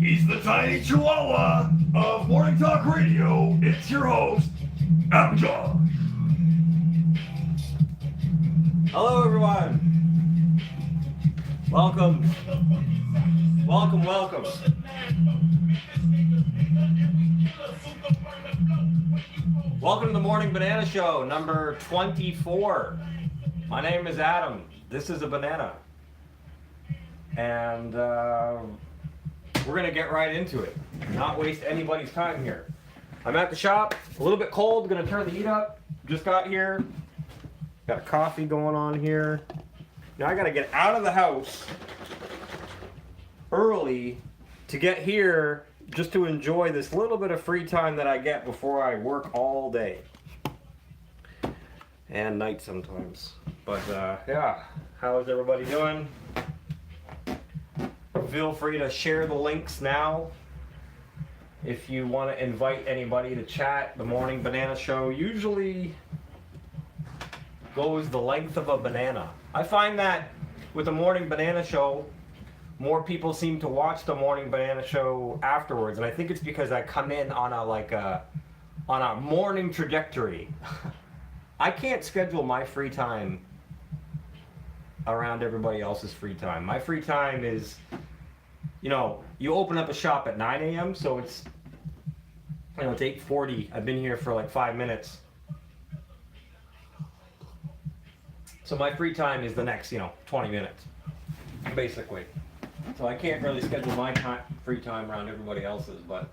He's the tiny chihuahua of Morning Talk Radio. It's your host, Adam Josh. Hello, everyone. Welcome. Welcome, welcome. Welcome to the Morning Banana Show, number 24. My name is Adam. This is a banana. And we're going to get right into it. Not waste anybody's time here. I'm at the shop, a little bit cold, going to turn the heat up. Just got here. Got a coffee going on here. Now I got to get out of the house early to get here just to enjoy this little bit of free time that I get before I work all day. And night sometimes. But yeah, how is everybody doing? Feel free to share the links now. If you want to invite anybody to chat, the Morning Banana Show usually goes the length of a banana. I find that with the Morning Banana Show, more people seem to watch the Morning Banana Show afterwards, and I think it's because I come in on a morning trajectory. I can't schedule my free time around everybody else's free time. My free time is, you open up a shop at 9 a.m., so it's 8:40. I've been here for like 5 minutes. So my free time is the next, 20 minutes, basically. So I can't really schedule my free time around everybody else's, but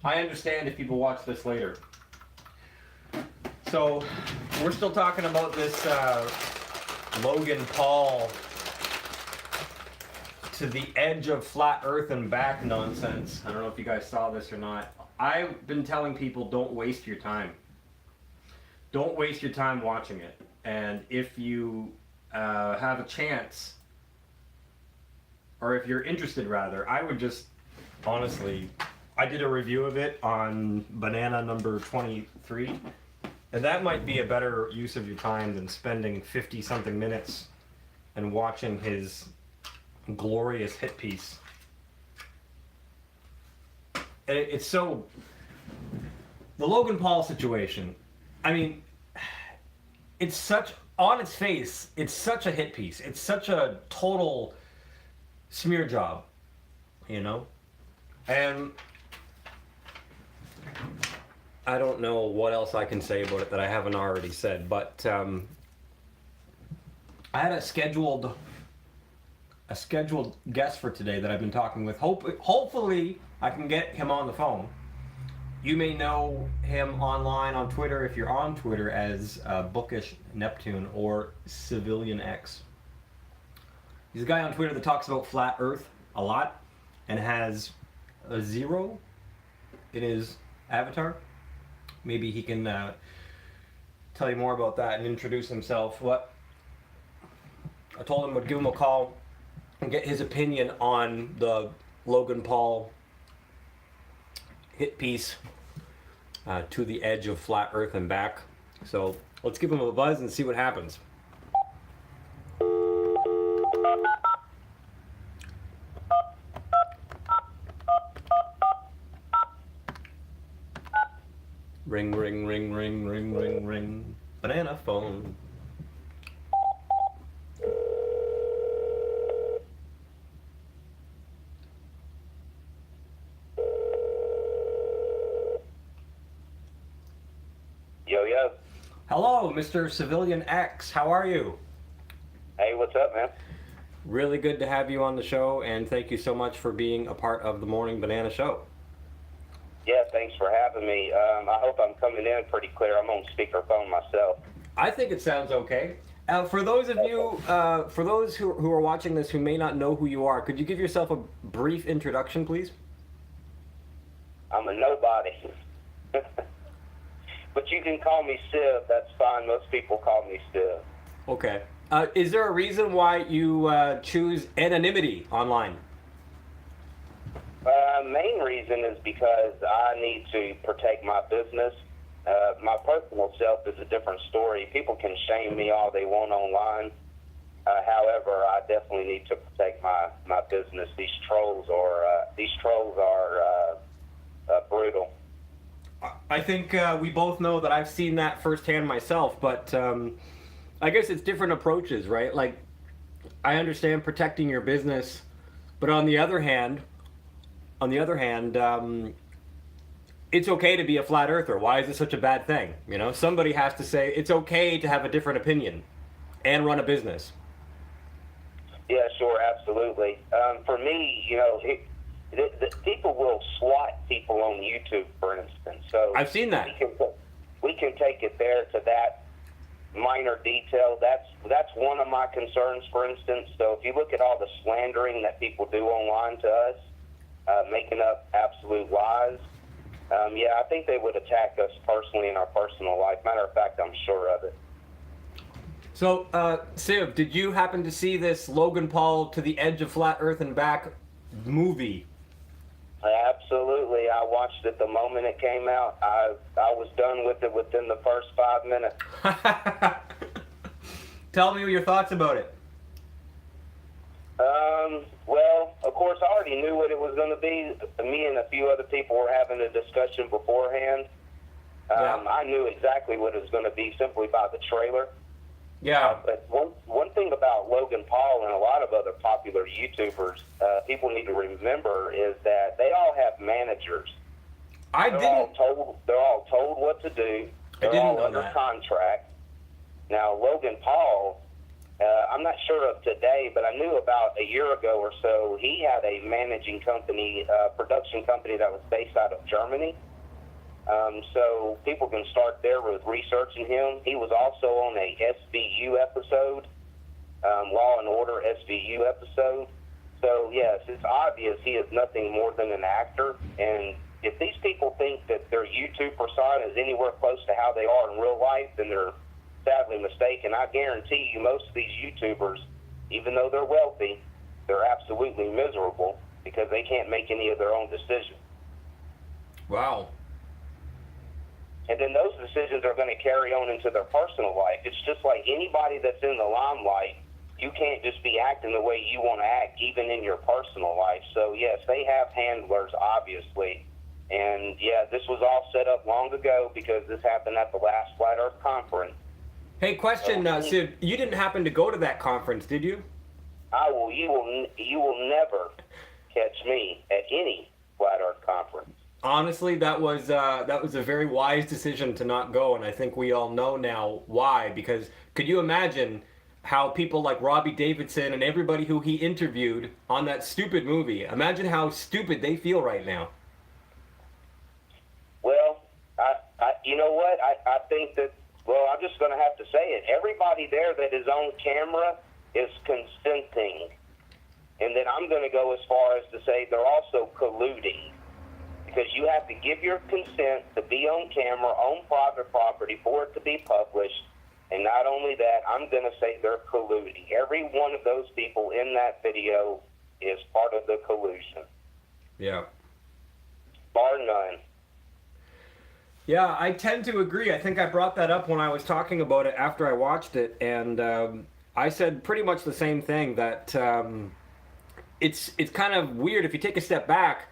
I understand if people watch this later. So we're still talking about this Logan Paul to the edge of flat earth and back nonsense. I don't know if you guys saw this or not. I've been telling people, don't waste your time. Don't waste your time watching it. And if you have a chance, or if you're interested rather, I would just, honestly, I did a review of it on banana number 23, and that might be a better use of your time than spending 50-something minutes and watching his glorious hit piece. And it's so, the Logan Paul situation, I mean, it's such, on its face, it's such a hit piece. It's such a total smear job, And I don't know what else I can say about it that I haven't already said, but I had a scheduled guest for today that I've been talking with. Hopefully I can get him on the phone. You may know him online on Twitter, if you're on Twitter, as Bookish Neptune or Civilian X. He's a guy on Twitter that talks about flat Earth a lot and has a 0 in his avatar. Maybe he can tell you more about that and introduce himself. I told him I'd give him a call and get his opinion on the Logan Paul hit piece, To the Edge of Flat Earth and Back. So let's give him a buzz and see what happens. Ring, ring, ring, ring, ring, ring, ring. Banana phone. Yo. Hello, Mr. Civilian X. How are you? Hey, what's up, man? Really good to have you on the show, and thank you so much for being a part of the Morning Banana Show. Yeah, thanks for having me. I hope I'm coming in pretty clear. I'm on speakerphone myself. I think it sounds okay. For those of you, for those who are watching this who may not know who you are, could you give yourself a brief introduction, please? I'm a nobody. But you can call me Civ. That's fine. Most people call me Civ. Okay. Is there a reason why you choose anonymity online? Main reason is because I need to protect my business. My personal self is a different story. People can shame me all they want online, However, I definitely need to protect my business. These trolls are brutal. I think we both know that I've seen that firsthand myself, but I guess it's different approaches, right? Like, I understand protecting your business, but on the other hand, it's okay to be a flat earther. Why is it such a bad thing? You know, somebody has to say it's okay to have a different opinion and run a business. Yeah, sure, absolutely. For me, you know, the people will SWAT people on YouTube, for instance. So I've seen that. We can take it there to that minor detail. That's one of my concerns, for instance. So if you look at all the slandering that people do online to us, making up absolute lies, yeah, I think they would attack us personally in our personal life. Matter of fact, I'm sure of it. So, Siv, did you happen to see this Logan Paul to the Edge of Flat Earth and Back movie? Absolutely. I watched it the moment it came out. I was done with it within the first 5 minutes. Tell me your thoughts about it. Well, of course, I already knew what it was going to be. Me and a few other people were having a discussion beforehand. Yeah. I knew exactly what it was going to be simply by the trailer. Yeah. But one thing about Logan Paul and a lot of other popular YouTubers, people need to remember is that they all have managers. They're all told what to do. They're all under contract. Now, Logan Paul, I'm not sure of today, but I knew about a year ago or so, he had a managing company, production company that was based out of Germany. So people can start there with researching him. He was also on a SVU episode, Law and Order SVU episode. So yes, it's obvious he is nothing more than an actor. And if these people think that their YouTube persona is anywhere close to how they are in real life, then they're sadly mistaken. I guarantee you most of these YouTubers, even though they're wealthy, they're absolutely miserable because they can't make any of their own decisions. Wow. And then those decisions are going to carry on into their personal life. It's just like anybody that's in the limelight, you can't just be acting the way you want to act, even in your personal life. So, yes, they have handlers, obviously. And, yeah, this was all set up long ago because this happened at the last Flat Earth Conference. Hey, question, Sid, you didn't happen to go to that conference, did you? You will never catch me at any Flat Earth Conference. Honestly, that was a very wise decision to not go, and I think we all know now why. Because could you imagine how people like Robbie Davidson and everybody who he interviewed on that stupid movie, imagine how stupid they feel right now? Well, you know what? I think that, well, I'm just going to have to say it. Everybody there that is on camera is consenting. And then I'm going to go as far as to say they're also colluding. Because you have to give your consent to be on camera, on private property, for it to be published. And not only that, I'm going to say they're colluding. Every one of those people in that video is part of the collusion. Yeah. Bar none. Yeah, I tend to agree. I think I brought that up when I was talking about it after I watched it, and I said pretty much the same thing, that it's kind of weird if you take a step back.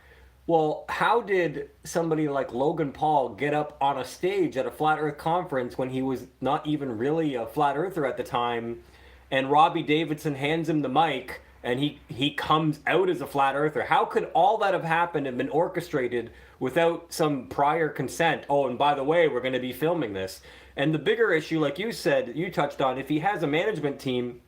Well, how did somebody like Logan Paul get up on a stage at a Flat Earth conference when he was not even really a Flat Earther at the time, and Robbie Davidson hands him the mic and he comes out as a Flat Earther? How could all that have happened and been orchestrated without some prior consent? Oh, and by the way, we're going to be filming this. And the bigger issue, like you said, you touched on, if he has a management team,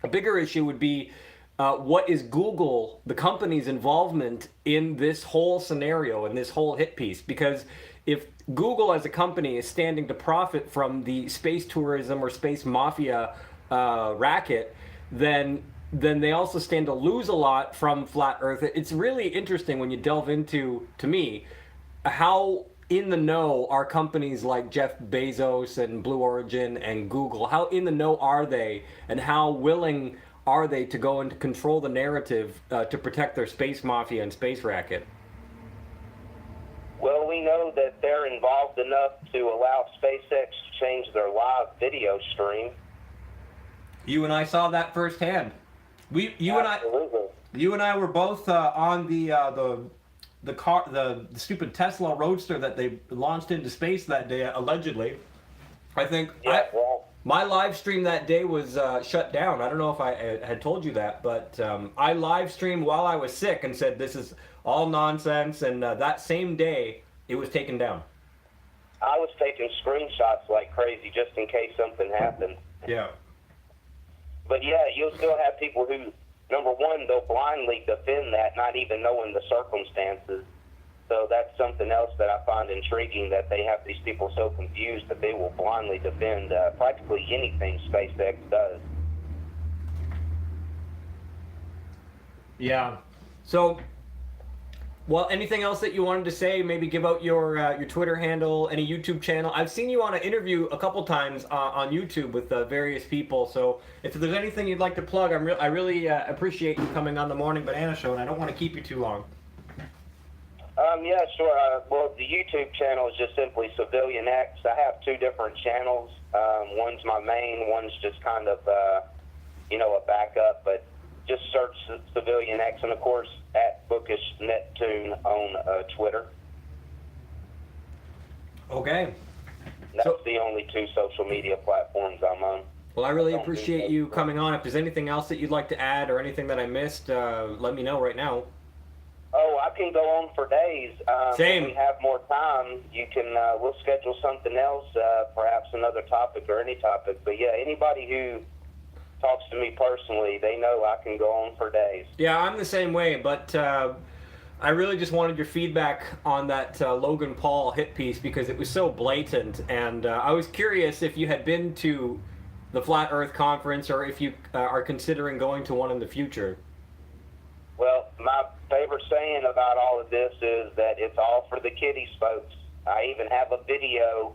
a bigger issue would be what is Google, the company's involvement in this whole scenario, in this whole hit piece? Because if Google as a company is standing to profit from the space tourism or space mafia racket, then they also stand to lose a lot from Flat Earth. It's really interesting when you delve into, to me, how in the know are companies like Jeff Bezos and Blue Origin and Google. How in the know are they, and how willing are they to go and control the narrative to protect their space mafia and space racket? Well, we know that they're involved enough to allow SpaceX to change their live video stream. You and I saw that firsthand. You and I were both on the stupid Tesla Roadster that they launched into space that day, allegedly. I think my live stream that day was shut down. I don't know if I had told you that, but I live streamed while I was sick and said this is all nonsense. And that same day, it was taken down. I was taking screenshots like crazy just in case something happened. Yeah. But yeah, you'll still have people who, number one, they'll blindly defend that, not even knowing the circumstances. So that's something else that I find intriguing, that they have these people so confused that they will blindly defend practically anything SpaceX does. Yeah. So, well, anything else that you wanted to say? Maybe give out your Twitter handle, any YouTube channel. I've seen you on an interview a couple times on YouTube with various people. So if there's anything you'd like to plug, I really appreciate you coming on the Morning Banana Show, and I don't want to keep you too long. Yeah, sure. Well, the YouTube channel is just simply Civilian X. I have two different channels. One's my main, one's just kind of, a backup, but just search Civilian X, and of course at Bookish Neptune on Twitter. Okay. That's the only two social media platforms I'm on. Well, I really appreciate you coming on. If there's anything else that you'd like to add or anything that I missed, let me know right now. Oh, I can go on for days. Same. If we have more time, you can. We'll schedule something else, perhaps another topic or any topic. But yeah, anybody who talks to me personally, they know I can go on for days. Yeah, I'm the same way, but I really just wanted your feedback on that Logan Paul hit piece because it was so blatant, and I was curious if you had been to the Flat Earth Conference or if you are considering going to one in the future. Well, my favorite saying about all of this is that it's all for the kiddies, folks. I even have a video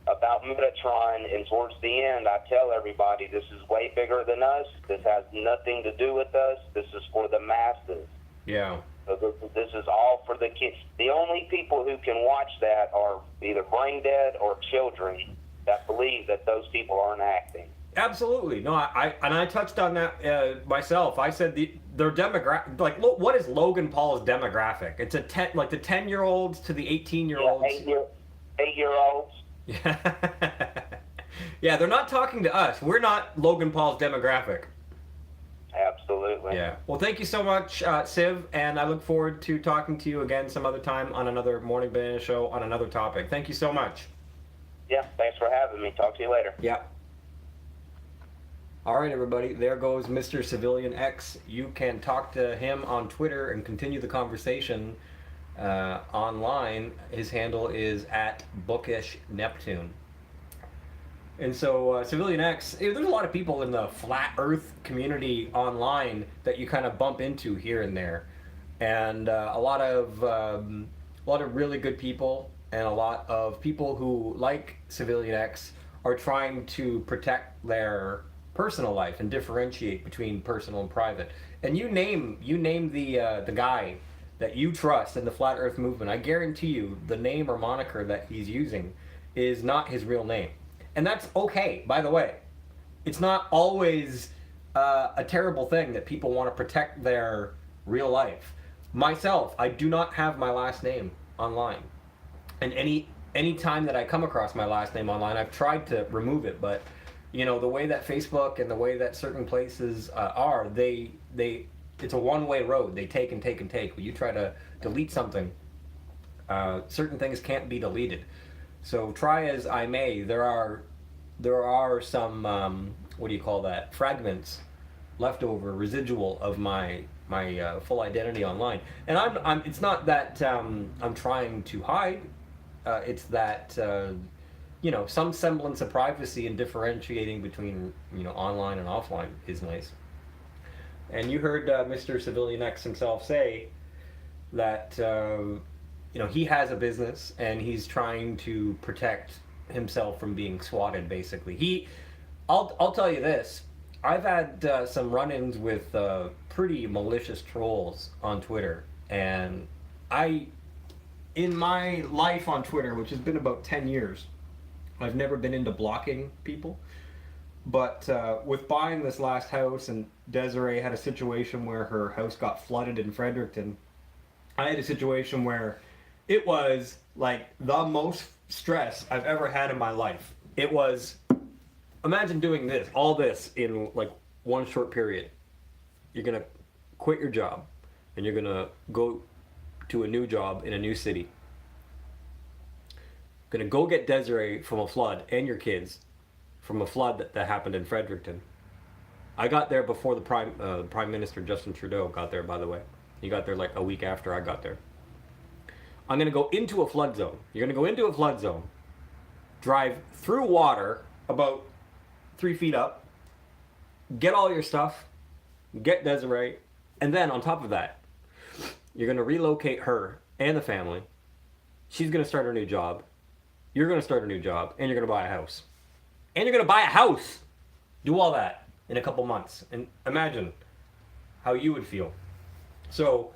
about Metatron, and towards the end, I tell everybody this is way bigger than us. This has nothing to do with us. This is for the masses. Yeah. So this is all for the kids. The only people who can watch that are either brain dead or children that believe that those people aren't acting. Absolutely. No, I touched on that myself. I said their demographic, like, what is Logan Paul's demographic? It's the 10-year-olds to the 18-year-olds. Yeah, 8-year-olds. Yeah. Yeah, they're not talking to us. We're not Logan Paul's demographic. Absolutely. Yeah. Well, thank you so much, Civ, and I look forward to talking to you again some other time on another Morning Banana Show on another topic. Thank you so much. Yeah, thanks for having me. Talk to you later. Yeah. All right, everybody. There goes Mr. Civilian X. You can talk to him on Twitter and continue the conversation online. His handle is at Bookish Neptune. And so, Civilian X, there's a lot of people in the flat Earth community online that you kind of bump into here and there, and a lot of really good people, and a lot of people who, like Civilian X, are trying to protect their personal life and differentiate between personal and private. And you name the guy that you trust in the flat Earth movement. I guarantee you, the name or moniker that he's using is not his real name. And that's okay, by the way. It's not always a terrible thing that people want to protect their real life. Myself, I do not have my last name online. And any time that I come across my last name online, I've tried to remove it, but the way that Facebook and the way that certain places are, it's a one-way road. They take and take and take. When you try to delete something, certain things can't be deleted. So try as I may, there are some fragments left over, residual of my full identity online. And I'm it's not that I'm trying to hide. It's that some semblance of privacy and differentiating between online and offline is nice. And you heard Mr. Civilian X himself say that he has a business and he's trying to protect himself from being swatted. Basically, I'll tell you this: I've had some run-ins with pretty malicious trolls on Twitter, and in my life on Twitter, which has been about 10 years, I've never been into blocking people. But with buying this last house, and Desiree had a situation where her house got flooded in Fredericton, I had a situation where it was like the most stress I've ever had in my life. It was, imagine doing this, all this in like one short period. You're gonna quit your job and you're gonna go to a new job in a new city. Gonna go get Desiree from a flood and your kids from a flood that happened in Fredericton. I got there before the Prime Minister Justin Trudeau got there, by the way. He got there like a week after I got there. I'm gonna go into a flood zone. You're gonna go into a flood zone, drive through water about 3 feet up, get all your stuff, get Desiree, and then on top of that, you're gonna relocate her and the family. She's gonna start her new job. You're gonna start a new job, and you're gonna buy a house. And you're gonna buy a house! Do all that in a couple months. And imagine how you would feel. So,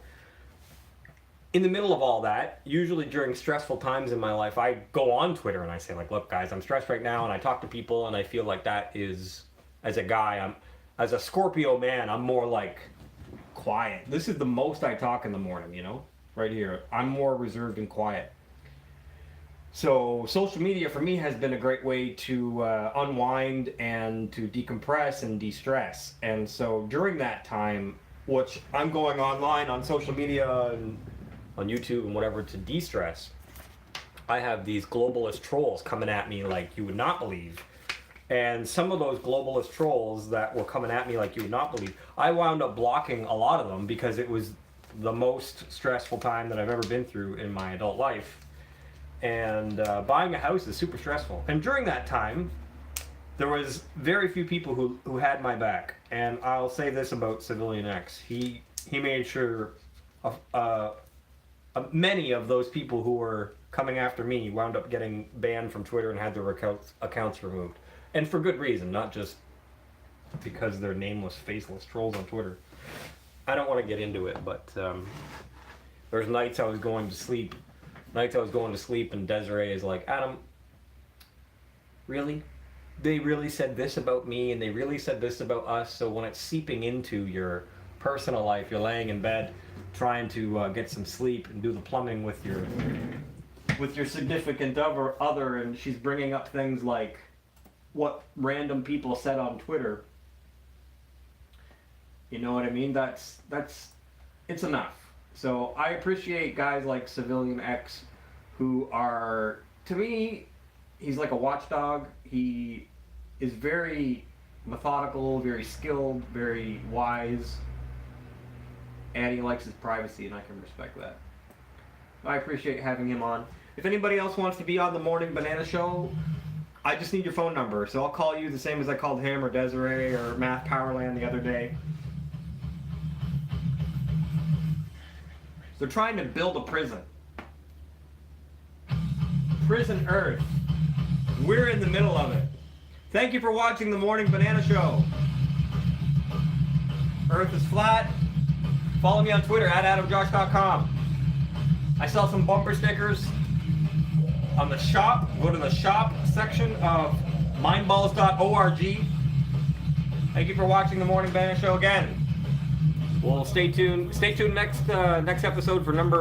in the middle of all that, usually during stressful times in my life, I go on Twitter and I say like, look guys, I'm stressed right now, and I talk to people, and I feel like that is, as a guy, as a Scorpio man, I'm more like quiet. This is the most I talk in the morning, you know? Right here. I'm more reserved and quiet. So social media for me has been a great way to unwind and to decompress and de-stress. And so during that time, which I'm going online on social media and on YouTube and whatever to de-stress, I have these globalist trolls coming at me like you would not believe. And some of those globalist trolls that were coming at me like you would not believe, I wound up blocking a lot of them because it was the most stressful time that I've ever been through in my adult life. And buying a house is super stressful. And during that time, there was very few people who had my back. And I'll say this about Civilian X. He made sure many of those people who were coming after me wound up getting banned from Twitter and had their accounts removed. And for good reason, not just because they're nameless, faceless trolls on Twitter. I don't want to get into it, but there's nights I was going to sleep and Desiree is like, Adam, really? They really said this about me and they really said this about us, so when it's seeping into your personal life, you're laying in bed trying to get some sleep and do the plumbing with your significant other, and she's bringing up things like what random people said on Twitter. You know what I mean? That's it's enough. So I appreciate guys like Civilian X who are, to me, he's like a watchdog. He is very methodical, very skilled, very wise, and he likes his privacy, and I can respect that. I appreciate having him on. If anybody else wants to be on the Morning Banana Show, I just need your phone number, so I'll call you the same as I called him or Desiree or Math Powerland the other day. They're trying to build a prison. Prison Earth. We're in the middle of it. Thank you for watching the Morning Banana Show. Earth is flat. Follow me on Twitter at AdamJosh.com. I sell some bumper stickers on the shop. Go to the shop section of mindballs.org. Thank you for watching the Morning Banana Show again. Well, stay tuned. Stay tuned next episode for number